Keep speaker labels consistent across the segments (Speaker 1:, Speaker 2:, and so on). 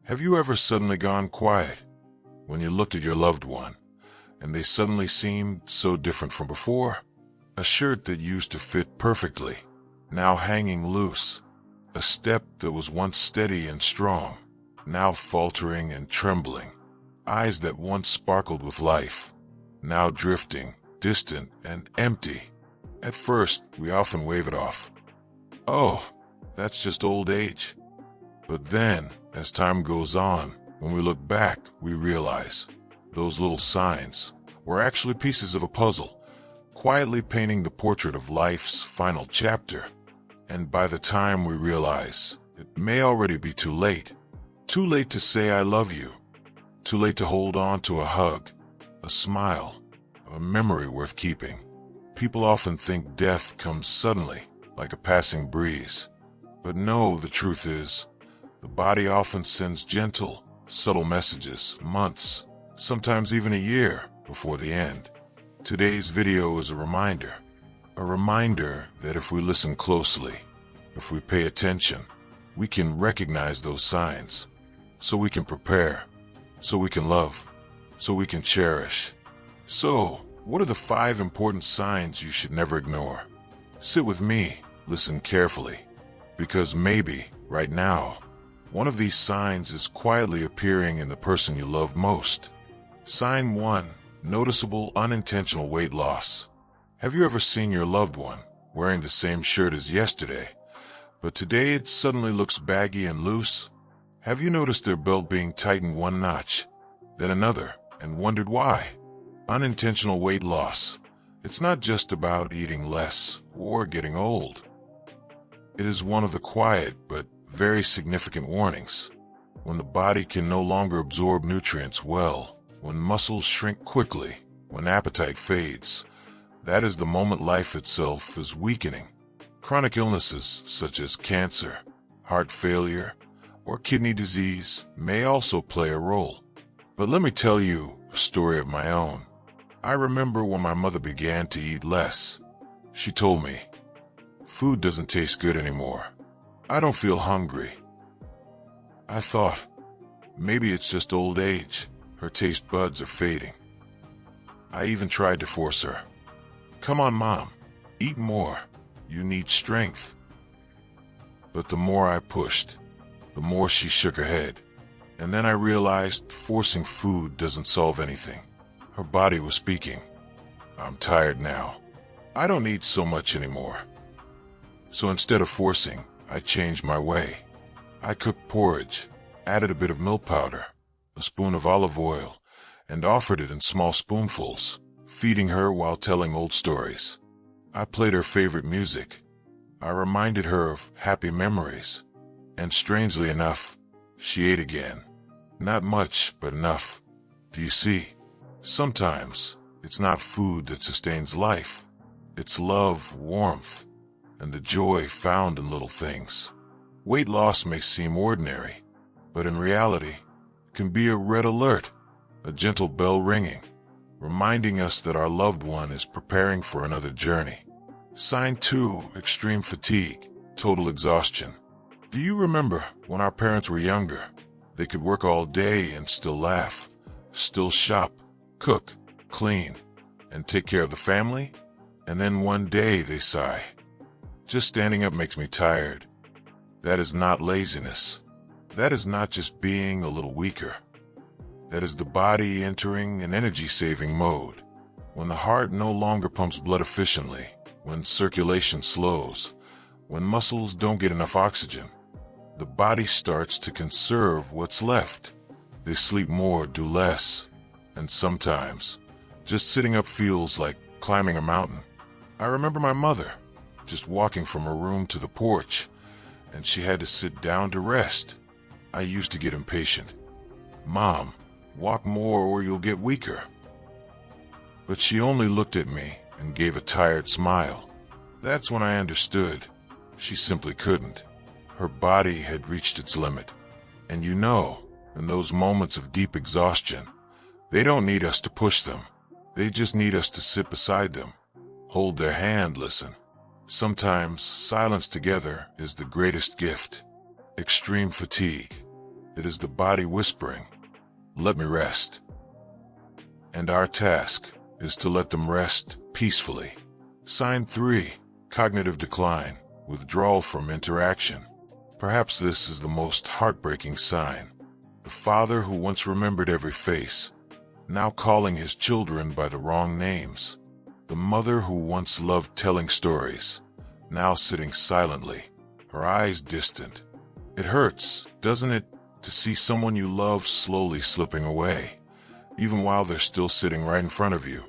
Speaker 1: Have you ever suddenly gone quiet when you looked at your loved one and they suddenly seemed so different from before? A shirt that used to fit perfectly, now hanging loose. A step that was once steady and strong, now faltering and trembling. Eyes that once sparkled with life, now drifting, distant and empty. At first, we often wave it off. Oh, that's just old age. But then, as time goes on, when we look back, we realize those little signs were actually pieces of a puzzle, quietly painting the portrait of life's final chapter. And by the time we realize, it may already be too late. Too late to say I love you. Too late to hold on to a hug, a smile, a memory worth keeping. People often think death comes suddenly, like a passing breeze. But no, the truth is, the body often sends gentle, subtle messages months, sometimes even a year before the end. Today's video is a reminder that if we listen closely, if we pay attention, we can recognize those signs, so we can prepare, so we can love, so we can cherish. So, what are the 5 important signs you should never ignore? Sit with me, listen carefully, because maybe, right now, one of these signs is quietly appearing in the person you love most. Sign 1. Noticeable unintentional weight loss. Have you ever seen your loved one wearing the same shirt as yesterday, but today it suddenly looks baggy and loose? Have you noticed their belt being tightened one notch, then another, and wondered why? Unintentional weight loss. It's not just about eating less or getting old. It is one of the quiet but very significant warnings. When the body can no longer absorb nutrients well, when muscles shrink quickly, when appetite fades, that is the moment life itself is weakening. Chronic illnesses such as cancer, heart failure, or kidney disease may also play a role. But let me tell you a story of my own. I remember when my mother began to eat less. She told me, "Food doesn't taste good anymore. I don't feel hungry." I thought, maybe it's just old age. Her taste buds are fading. I even tried to force her. "Come on, Mom, eat more. You need strength." But the more I pushed, the more she shook her head. And then I realized forcing food doesn't solve anything. Her body was speaking. "I'm tired now. I don't need so much anymore." So instead of forcing, I changed my way. I cooked porridge, added a bit of milk powder, a spoon of olive oil, and offered it in small spoonfuls, feeding her while telling old stories. I played her favorite music. I reminded her of happy memories. And strangely enough, she ate again. Not much, but enough. Do you see? Sometimes, it's not food that sustains life. It's love, warmth, and the joy found in little things. Weight loss may seem ordinary, but in reality, it can be a red alert, a gentle bell ringing, reminding us that our loved one is preparing for another journey. Sign 2. Extreme fatigue, total exhaustion. Do you remember when our parents were younger? They could work all day and still laugh, still shop, cook, clean, and take care of the family? And then one day they sigh, "Just standing up makes me tired." That is not laziness. That is not just being a little weaker. That is the body entering an energy-saving mode. When the heart no longer pumps blood efficiently, when circulation slows, when muscles don't get enough oxygen, the body starts to conserve what's left. They sleep more, do less, and sometimes, just sitting up feels like climbing a mountain. I remember my mother, just walking from her room to the porch, and she had to sit down to rest. I used to get impatient. "Mom, walk more or you'll get weaker." But she only looked at me and gave a tired smile. That's when I understood. She simply couldn't. Her body had reached its limit. And you know, in those moments of deep exhaustion, they don't need us to push them. They just need us to sit beside them, hold their hand, listen. Sometimes silence together is the greatest gift. Extreme fatigue. It is the body whispering, "Let me rest." And our task is to let them rest peacefully. Sign 3, cognitive decline, withdrawal from interaction. Perhaps this is the most heartbreaking sign. The father who once remembered every face, now calling his children by the wrong names. The mother who once loved telling stories, now sitting silently, her eyes distant. It hurts, doesn't it, to see someone you love slowly slipping away, even while they're still sitting right in front of you.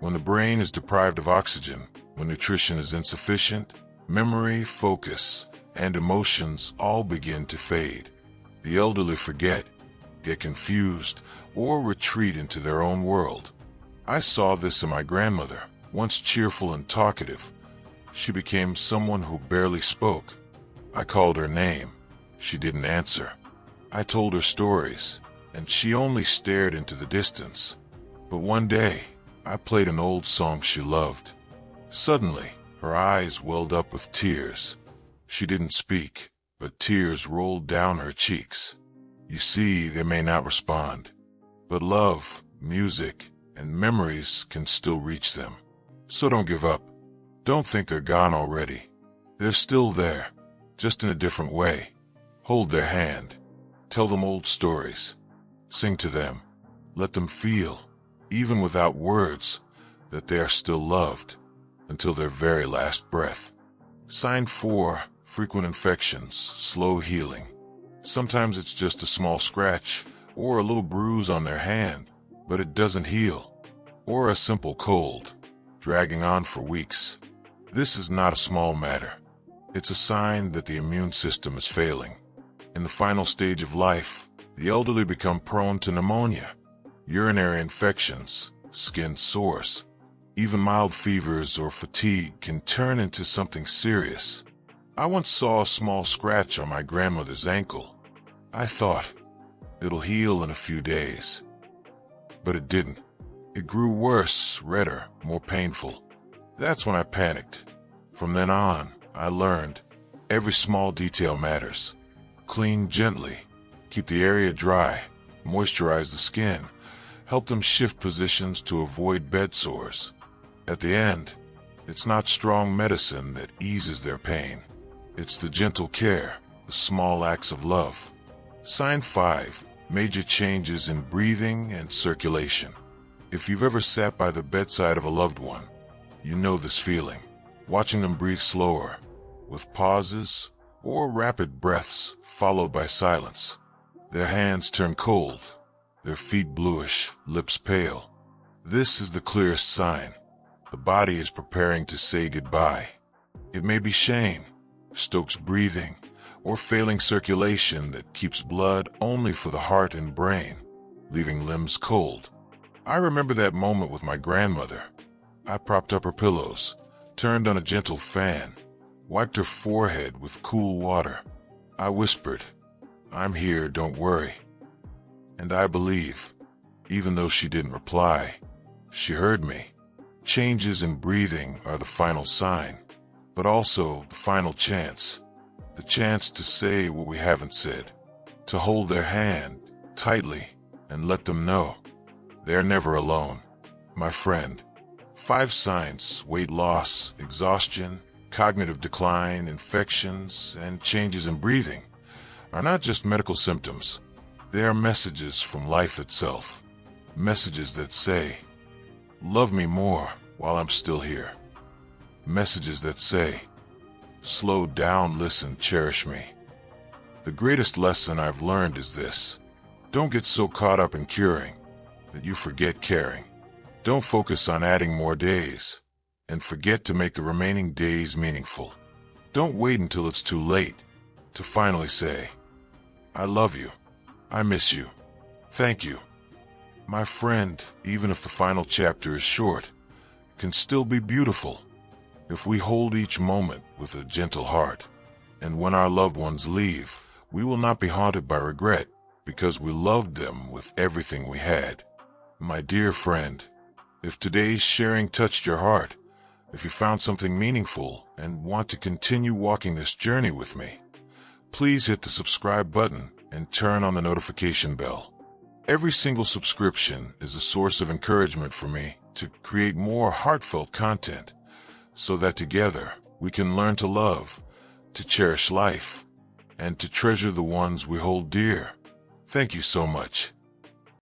Speaker 1: When the brain is deprived of oxygen, when nutrition is insufficient, memory, focus, and emotions all begin to fade. The elderly forget, get confused, or retreat into their own world. I saw this in my grandmother, once cheerful and talkative. She became someone who barely spoke. I called her name. She didn't answer. I told her stories, and she only stared into the distance. But one day, I played an old song she loved. Suddenly, her eyes welled up with tears. She didn't speak, but tears rolled down her cheeks. You see, they may not respond, but love, music, and memories can still reach them. So don't give up. Don't think they're gone already. They're still there, just in a different way. Hold their hand. Tell them old stories. Sing to them. Let them feel, even without words, that they are still loved until their very last breath. Sign 4, frequent infections, slow healing. Sometimes it's just a small scratch or a little bruise on their hand, but it doesn't heal. Or a simple cold, dragging on for weeks. This is not a small matter. It's a sign that the immune system is failing. In the final stage of life, the elderly become prone to pneumonia, urinary infections, skin sores. Even mild fevers or fatigue can turn into something serious. I once saw a small scratch on my grandmother's ankle. I thought, it'll heal in a few days. But it didn't. It grew worse, redder, more painful. That's when I panicked. From then on, I learned every small detail matters. Clean gently, keep the area dry, moisturize the skin, help them shift positions to avoid bed sores. At the end, it's not strong medicine that eases their pain. It's the gentle care, the small acts of love. Sign 5, major changes in breathing and circulation. If you've ever sat by the bedside of a loved one, you know this feeling. Watching them breathe slower, with pauses or rapid breaths followed by silence. Their hands turn cold, their feet bluish, lips pale. This is the clearest sign. The body is preparing to say goodbye. It may be shame, Stokes breathing, or failing circulation that keeps blood only for the heart and brain, leaving limbs cold. I remember that moment with my grandmother. I propped up her pillows, turned on a gentle fan, wiped her forehead with cool water. I whispered, "I'm here, don't worry." And I believe, even though she didn't reply, she heard me. Changes in breathing are the final sign, but also the final chance. The chance to say what we haven't said, to hold their hand tightly and let them know they're never alone. My friend, 5 signs: weight loss, exhaustion, cognitive decline, infections, and changes in breathing are not just medical symptoms. They are messages from life itself. Messages that say, "Love me more while I'm still here." Messages that say, "Slow down, listen, cherish me." The greatest lesson I've learned is this: don't get so caught up in curing that you forget caring. Don't focus on adding more days and forget to make the remaining days meaningful. Don't wait until it's too late to finally say, "I love you. I miss you. Thank you." My friend, even if the final chapter is short, can still be beautiful if we hold each moment with a gentle heart. And when our loved ones leave, we will not be haunted by regret because we loved them with everything we had. My dear friend, if today's sharing touched your heart, if you found something meaningful and want to continue walking this journey with me, please hit the subscribe button and turn on the notification bell. Every single subscription is a source of encouragement for me to create more heartfelt content so that together we can learn to love, to cherish life, and to treasure the ones we hold dear. Thank you so much.